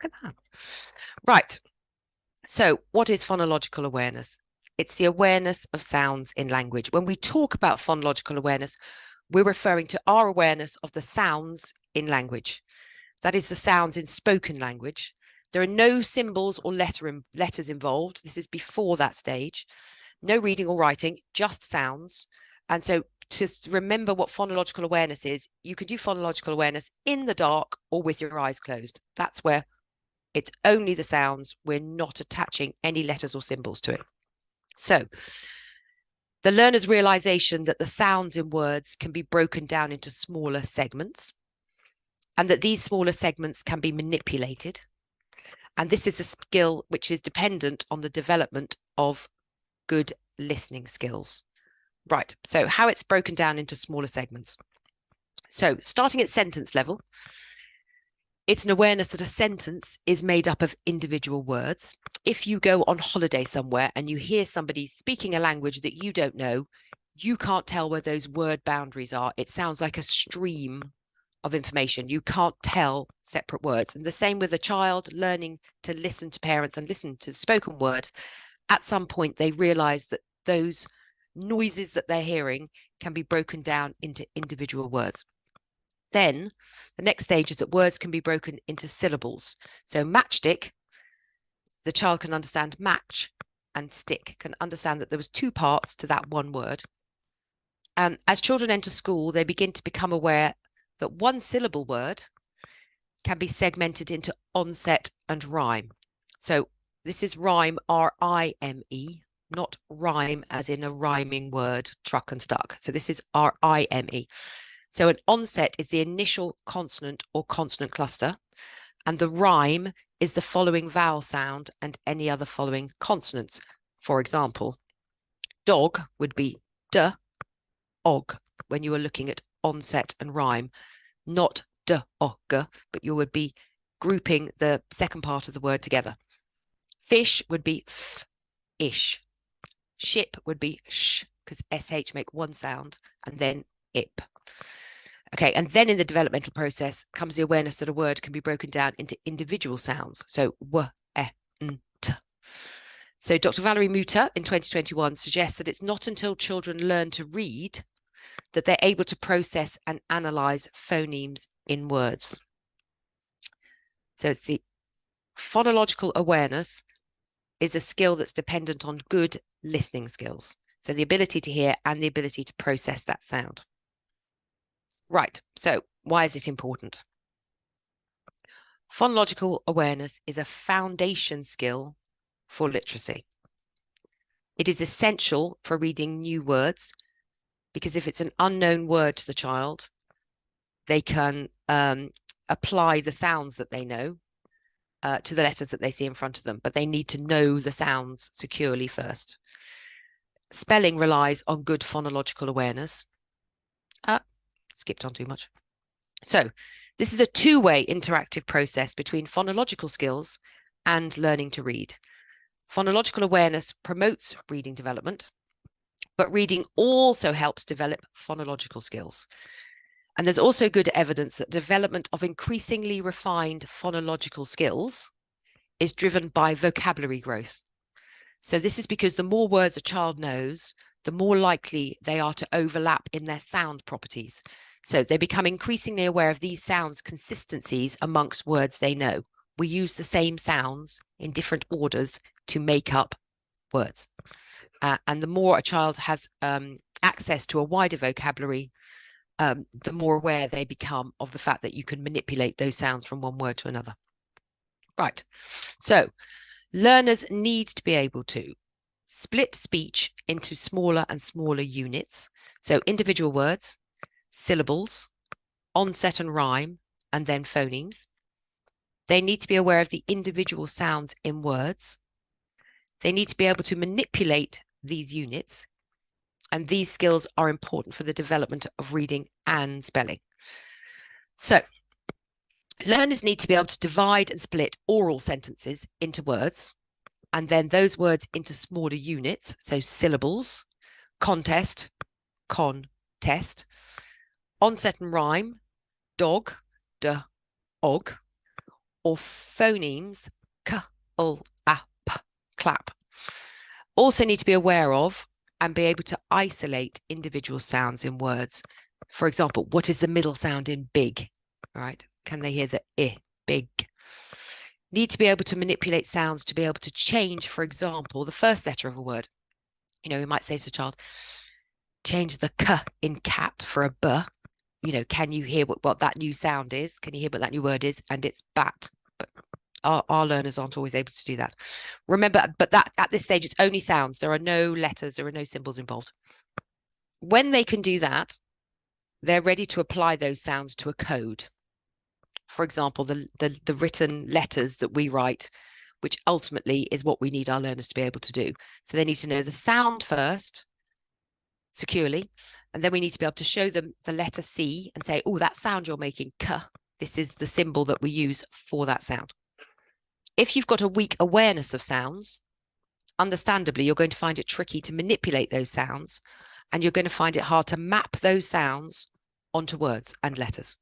Look at that. Right. So what is phonological awareness? It's the awareness of sounds in language. When we talk about phonological awareness, we're referring to our awareness of the sounds in language. That is the sounds in spoken language. There are no symbols or letters involved. This is before that stage. No reading or writing, just sounds. And so to remember what phonological awareness is, you can do phonological awareness in the dark or with your eyes closed. That's where it's only the sounds. We're not attaching any letters or symbols to it. So the learner's realization that the sounds in words can be broken down into smaller segments, and that these smaller segments can be manipulated. And this is a skill which is dependent on the development of good listening skills. Right, so how it's broken down into smaller segments. So starting at sentence level, it's an awareness that a sentence is made up of individual words. If you go on holiday somewhere and you hear somebody speaking a language that you don't know, you can't tell where those word boundaries are. It sounds like a stream of information. You can't tell separate words. And the same with a child learning to listen to parents and listen to the spoken word. At some point, they realize that those noises that they're hearing can be broken down into individual words. Then the next stage is that words can be broken into syllables. So matchstick, the child can understand match, and stick can understand that there was two parts to that one word. As children enter school, they begin to become aware that one syllable word can be segmented into onset and rhyme. So this is rhyme, R-I-M-E, not rhyme as in a rhyming word, truck and stuck. So this is R-I-M-E. So an onset is the initial consonant or consonant cluster, and the rhyme is the following vowel sound and any other following consonants. For example, dog would be d, og, when you are looking at onset and rhyme, not d, og, but you would be grouping the second part of the word together. Fish would be f, ish. Ship would be sh, because sh make one sound, and then ip. Okay, and then in the developmental process comes the awareness that a word can be broken down into individual sounds. So w, e, n, t. So Dr. Valerie Mutter in 2021 suggests that it's not until children learn to read that they're able to process and analyze phonemes in words. So it's the phonological awareness is a skill that's dependent on good listening skills. So the ability to hear and the ability to process that sound. Right, so why is it important? Phonological awareness is a foundation skill for literacy. It is essential for reading new words, because if it's an unknown word to the child, they can apply the sounds that they know to the letters that they see in front of them, but they need to know the sounds securely first. Spelling relies on good phonological awareness. Skipped on too much. So this is a two-way interactive process between phonological skills and learning to read. Phonological awareness promotes reading development, but reading also helps develop phonological skills. And there's also good evidence that development of increasingly refined phonological skills is driven by vocabulary growth. So this is because the more words a child knows, the more likely they are to overlap in their sound properties. So they become increasingly aware of these sounds consistencies amongst words they know. We use the same sounds in different orders to make up words. And the more a child has access to a wider vocabulary, the more aware they become of the fact that you can manipulate those sounds from one word to another. Right. So learners need to be able to split speech into smaller and smaller units. So individual words, syllables, onset and rhyme, and then phonemes. They need to be aware of the individual sounds in words. They need to be able to manipulate these units. And these skills are important for the development of reading and spelling. So learners need to be able to divide and split oral sentences into words, and then those words into smaller units. So syllables, contest, con-test, onset and rhyme, dog, d, og, or phonemes, k, l, a, p, clap. Also need to be aware of and be able to isolate individual sounds in words. For example, what is the middle sound in big? All right. Can they hear the I, big? Need to be able to manipulate sounds to be able to change, for example, the first letter of a word. You know, we might say to a child, change the k in cat for a b. You know, can you hear what that new sound is? Can you hear what that new word is? And it's bat. But our learners aren't always able to do that. Remember, but that at this stage, it's only sounds. There are no letters, there are no symbols involved. When they can do that, they're ready to apply those sounds to a code. For example, the written letters that we write, which ultimately is what we need our learners to be able to do. So they need to know the sound first, securely, and then we need to be able to show them the letter C and say, oh, that sound you're making, k, this is the symbol that we use for that sound. If you've got a weak awareness of sounds, understandably, you're going to find it tricky to manipulate those sounds, and you're going to find it hard to map those sounds onto words and letters.